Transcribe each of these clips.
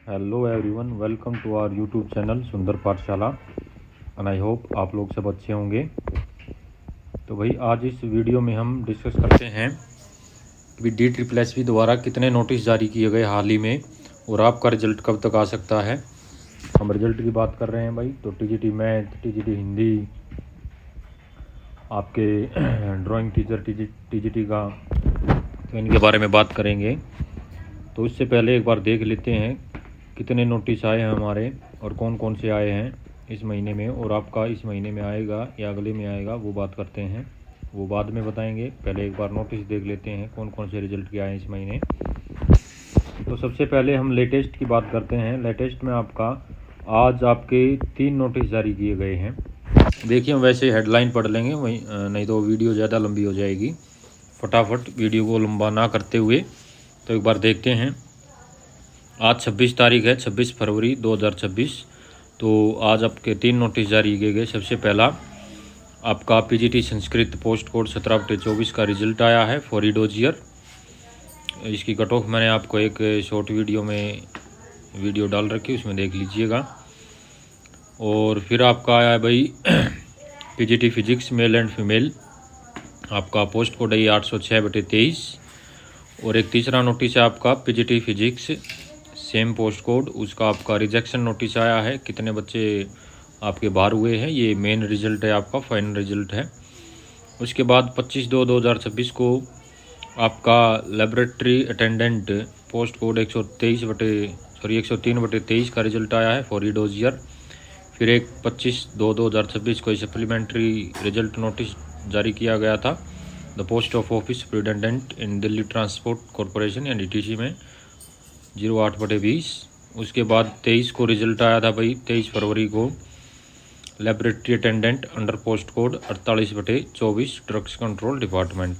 Hello everyone, welcome to our YouTube channel Sundar Pathshala and I hope आप लोग सब अच्छे होंगे। तो भाई आज इस वीडियो में हम डिस्कस करते हैं कि DSSB द्वारा कितने नोटिस जारी किए गए हाल ही में और आपका रिजल्ट कब तक आ सकता है। हम रिजल्ट की बात कर रहे हैं भाई, तो TGT मैथ, TGT हिंदी, आपके ड्राइंग टीचर TGT का, तो इनके बारे में बात करेंगे। तो इससे पहले एक बार देख लेते हैं कितने नोटिस आए हैं हमारे और कौन कौन से आए हैं इस महीने में, और आपका इस महीने में आएगा या अगले में आएगा वो बात करते हैं, वो बाद में बताएंगे। पहले एक बार नोटिस देख लेते हैं कौन कौन से रिजल्ट के आए हैं इस महीने। तो सबसे पहले हम लेटेस्ट की बात करते हैं। लेटेस्ट में आपका आज आपके 3 नोटिस जारी किए गए हैं। देखिए हम वैसे हेडलाइन पढ़ लेंगे वहीं, नहीं तो वीडियो ज़्यादा लंबी हो जाएगी। फटाफट वीडियो को लंबा ना करते हुए तो एक बार देखते हैं। आज 26 तारीख है, 26 फरवरी 2026। तो आज आपके 3 नोटिस जारी किए गए। सबसे पहला आपका PGT संस्कृत पोस्ट कोड 17/24 का रिजल्ट आया है फॉर डोजियर। इसकी कट ऑफ मैंने आपको एक शॉर्ट वीडियो में वीडियो डाल रखी, उसमें देख लीजिएगा। और फिर आपका आया है भाई PGT physics male and female, आपका पोस्ट कोड है 806/23। और एक तीसरा नोटिस है आपका PGT physics same post code, उसका आपका रिजेक्शन नोटिस आया है। कितने बच्चे आपके बाहर हुए हैं, ये मेन रिजल्ट है, आपका फाइनल रिजल्ट है। उसके बाद 25/2/2026 को आपका लेबोरेटरी अटेंडेंट पोस्ट कोड 103/23 का रिजल्ट आया है फॉर डोजियर। फिर एक 25/2/2026 को सप्लीमेंट्री रिजल्ट नोटिस जारी किया गया था the post of office superintendent in Delhi transport corporation यानी DTC में 08/20। उसके बाद 23 को रिजल्ट आया था भाई, 23 फरवरी को laboratory attendant under post code 48/24 drugs control department.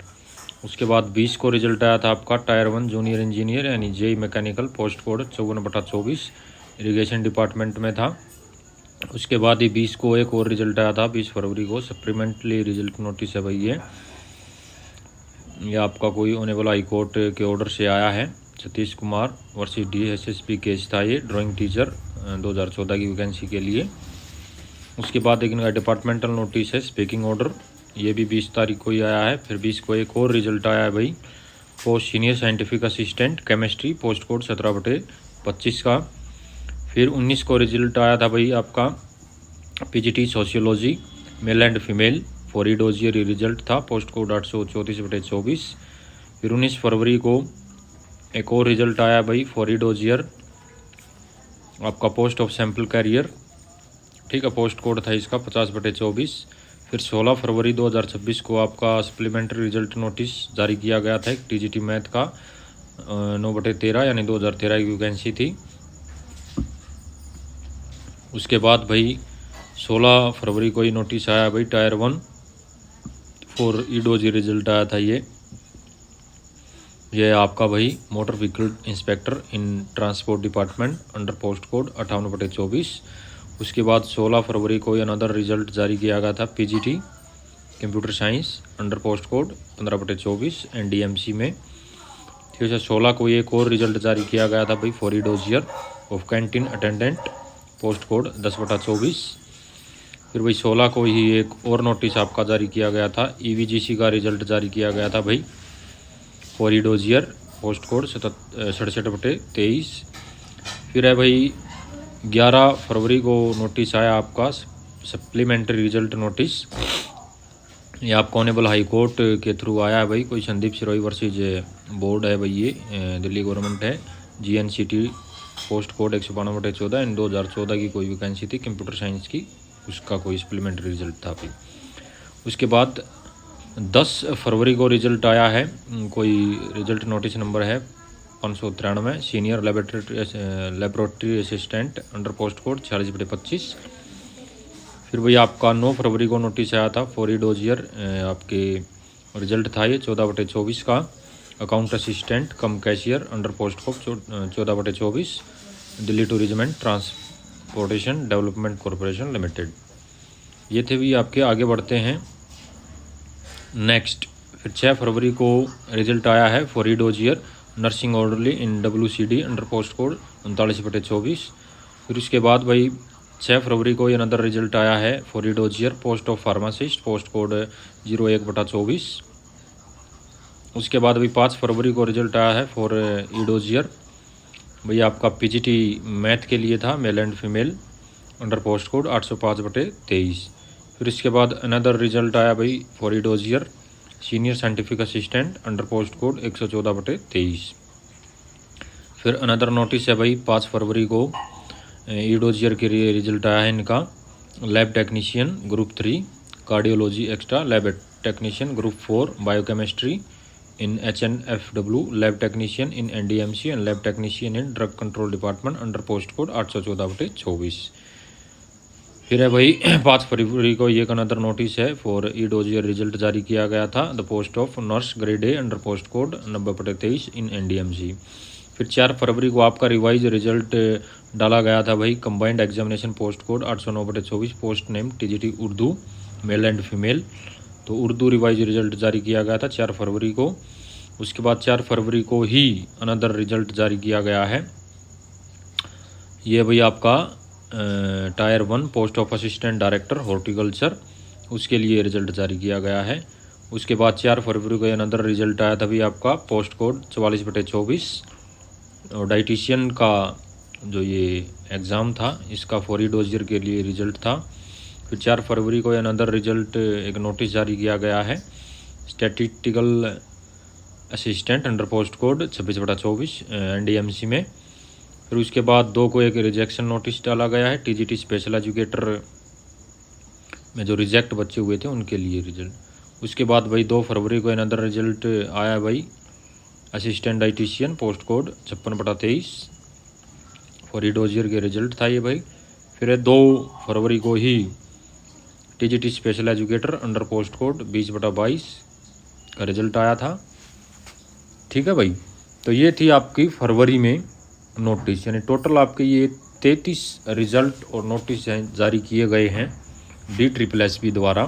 उसके बाद 20 को रिजल्ट आया था आपका टायर 1 जूनियर इंजीनियर यानी JEE mechanical post code 54/24 irrigation department में था। उसके बाद ही 20 को एक और रिजल्ट आया था, 20 फरवरी को सप्लीमेंट्री रिजल्ट नोटिस है भाई। ये आपका कोई ऑनरेबल हाई कोर्ट के ऑर्डर से आया है। Satish Kumar versus DSSB case था ये, ड्राइंग टीचर 2014 की वैकेंसी के लिए। उसके बाद एक इनका डिपार्टमेंटल नोटिस है स्पीकिंग ऑर्डर, ये भी 20 तारीख को ही आया है। फिर 20 को एक और रिजल्ट आया है भाई, post senior scientific assistant chemistry post code 17/25 का। फिर 19 को रिजल्ट आया था भाई आपका PGT sociology male and female for dossier result था, पोस्ट कोड 834/24। फिर 19 फरवरी को एक और रिजल्ट आया भाई फॉर डोजियर, आपका पोस्ट ऑफ सैम्पल कैरियर, ठीक है, पोस्ट कोड था इसका 50/24। फिर 16 फरवरी 2026 को आपका सप्लीमेंट्री रिजल्ट नोटिस जारी किया गया था एक TGT मैथ का 9/13 यानी 2013 की वैकेंसी थी। उसके बाद भाई 16 फरवरी को ही नोटिस आया भाई टायर 1 फॉर डोजी रिजल्ट आया था। ये आपका भाई मोटर व्हीकल इंस्पेक्टर इन transport department under post code 58/24। उसके बाद 16 फरवरी को अनदर रिजल्ट जारी किया गया था PGT computer science under post code 15/24 NDMC में। ठीक है, 16 को एक और रिजल्ट जारी किया गया था भाई for dossier of canteen attendant post code 10/24। फिर भाई 16 को ही एक और नोटिस आपका जारी किया गया था, EVGC का रिजल्ट जारी किया गया था भाई फॉर डोजियर पोस्ट कोड 67/23। फिर है भाई 11 फरवरी को नोटिस आया आपका सप्लीमेंट्री रिजल्ट नोटिस, ये आपका ऑनरेबल हाई कोर्ट के थ्रू आया है भाई, कोई संदीप सिरोही वर्सेज बोर्ड है भाई, ये दिल्ली गवर्नमेंट है, GNCT पोस्ट कोड 192/14 इन 2014 की कोई वैकेंसी थी कंप्यूटर साइंस की, उसका कोई सप्लीमेंट्री रिजल्ट था भाई। उसके बाद 10 फरवरी को रिजल्ट आया है, कोई रिजल्ट नोटिस नंबर है 593 senior laboratory assistant under post code 46/25। फिर भाई आपका 9 फरवरी को नोटिस आया था फॉर डोजियर, आपके रिजल्ट था ये 14/24 का account assistant come cashier under post code 14/24 Delhi tourism and transportation development corporation limited. ये थे भी आपके। आगे बढ़ते हैं नेक्स्ट। फिर 6 फरवरी को रिजल्ट आया है for dossier nursing orderly in WCD under post code 39/24। फिर उसके बाद भाई 6 फरवरी को अनदर रिजल्ट आया है for E dossier post of pharmacist post code 01/24। उसके बाद अभी 5 फरवरी को रिजल्ट आया है फॉर ई डोजियर, भाई आपका PGT मैथ के लिए था, male and female under post code 805/23। फिर इसके बाद अनदर रिजल्ट आया भाई for E dossier senior scientific assistant under post code 114/23। फिर अनदर नोटिस है भाई 5 फरवरी को ई डोजियर के लिए रिजल्ट आया है इनका, lab technician group 3 cardiology extra, lab technician group 4 biochemistry in HNFW, lab technician in NDMC and lab technician in drug control department under post code 814/24। फिर है भाई 5 फरवरी को ये अनदर नोटिस है फॉर ई डोजियर रिजल्ट जारी किया गया था, the post of nurse grade A under post code 90/23 in NDMC। फिर 4 फरवरी को आपका रिवाइज रिजल्ट डाला गया था भाई, combined examination post code 809/24, post name TGT Urdu male and female, तो उर्दू रिवाइज रिजल्ट जारी किया गया था 4 फरवरी को। उसके बाद 4 फरवरी को ही अनदर रिजल्ट जारी किया गया है, ये भाई आपका tyre 1 post of assistant director horticulture, उसके लिए रिजल्ट जारी किया गया है। उसके बाद 4 फरवरी को अनदर रिजल्ट आया था भाई आपका पोस्ट कोड 44/24 और डाइटिशियन का जो ये एग्ज़ाम था इसका फॉर ई डोजियर के लिए रिजल्ट था। फिर 4 फरवरी को अनदर रिजल्ट एक नोटिस जारी किया गया है, statistical assistant under post code 26/24 NDMC में। फिर उसके बाद 2 को एक रिजेक्शन नोटिस डाला गया है, TGT स्पेशल एजुकेटर में जो रिजेक्ट बच्चे हुए थे उनके लिए रिजल्ट। उसके बाद भाई 2 फरवरी को अनदर रिजल्ट आया भाई, assistant dietitian post code 56/23 for E dossier के रिजल्ट था ये भाई। फिर 2 फरवरी को ही TGT special educator under post code 20/22 का रिजल्ट आया था। ठीक है भाई, तो ये थी आपकी फरवरी में नोटिस, यानी टोटल आपके ये 33 रिजल्ट और नोटिस जारी किए गए हैं DSSB द्वारा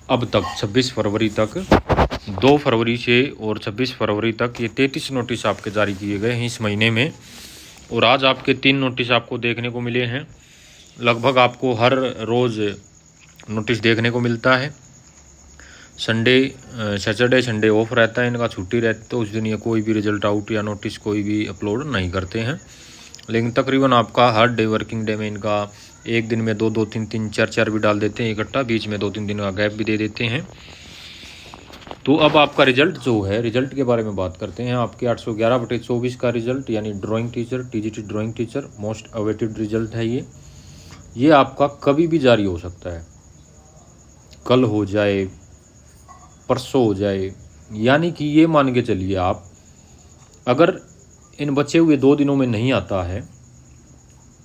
अब तक 26 फरवरी तक। 2 फरवरी से और 26 फरवरी तक ये 33 नोटिस आपके जारी किए गए हैं इस महीने में, और आज आपके 3 नोटिस आपको देखने को मिले हैं। लगभग आपको हर रोज़ नोटिस देखने को मिलता है। सैटरडे संडे ऑफ रहता है, इनका छुट्टी रहती है, तो उस दिन ये कोई भी रिजल्ट आउट या नोटिस कोई भी अपलोड नहीं करते हैं। लेकिन तकरीबन आपका हर डे वर्किंग डे में इनका एक दिन में 2-2, 3-3, 4-4 भी डाल देते हैं इकट्ठा, बीच में 2-3 दिन का गैप भी दे देते हैं। तो अब आपका रिजल्ट जो है, रिजल्ट के बारे में बात करते हैं। आपके 811/24 का रिजल्ट, यानी drawing teacher TGT drawing teacher most awaited result है ये आपका कभी भी जारी हो सकता है, कल हो जाए, परसों हो जाए, यानी कि ये मान के चलिए आप अगर इन बचे हुए 2 दिनों में नहीं आता है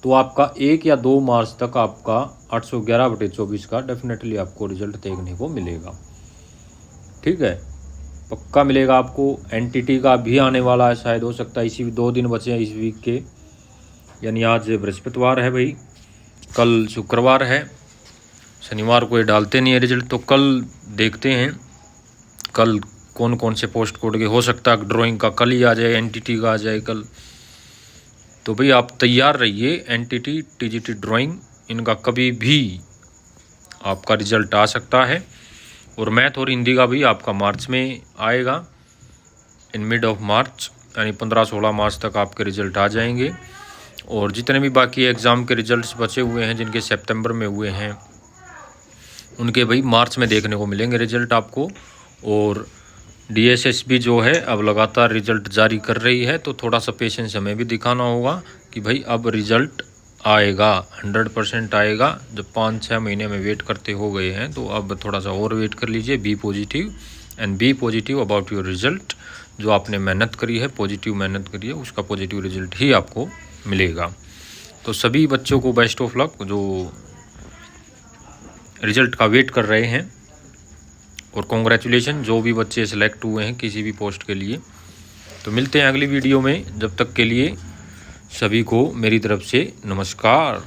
तो आपका 1 या 2 मार्च तक आपका 811/24 का डेफिनेटली आपको रिजल्ट देखने को मिलेगा। ठीक है, पक्का मिलेगा आपको। NTT का भी आने वाला है, शायद हो सकता है इसी 2 दिन बचे हैं इस वीक के, यानी आज बृहस्पतिवार है भाई, कल शुक्रवार है, शनिवार को ये डालते नहीं है रिजल्ट, तो कल देखते हैं कल कौन कौन से पोस्ट कोड के हो सकता है ड्राइंग का कल ही आ जाए, NTT का आ जाए कल। तो भाई आप तैयार रहिए, NTT TGT ड्राइंग इनका कभी भी आपका रिजल्ट आ सकता है, और मैथ और हिंदी का भी आपका मार्च में आएगा, इन मिड ऑफ मार्च, यानी 15-16 मार्च तक आपके रिजल्ट आ जाएंगे। और जितने भी बाकी एग्ज़ाम के रिजल्ट्स बचे हुए हैं जिनके सितंबर में हुए हैं उनके भाई मार्च में देखने को मिलेंगे रिजल्ट आपको। और DSSB जो है अब लगातार रिजल्ट जारी कर रही है, तो थोड़ा सा पेशेंस हमें भी दिखाना होगा कि भाई अब रिजल्ट आएगा, 100% आएगा। जब 5-6 महीने में वेट करते हो गए हैं तो अब थोड़ा सा और वेट कर लीजिए। Be positive and be positive about your result. जो आपने मेहनत करी है, पॉजिटिव मेहनत करी है, उसका पॉजिटिव रिजल्ट ही आपको मिलेगा। तो सभी बच्चों को बेस्ट ऑफ लक जो रिजल्ट का वेट कर रहे हैं, और कॉन्ग्रेचुलेशन जो भी बच्चे सेलेक्ट हुए हैं किसी भी पोस्ट के लिए। तो मिलते हैं अगली वीडियो में, जब तक के लिए सभी को मेरी तरफ से नमस्कार।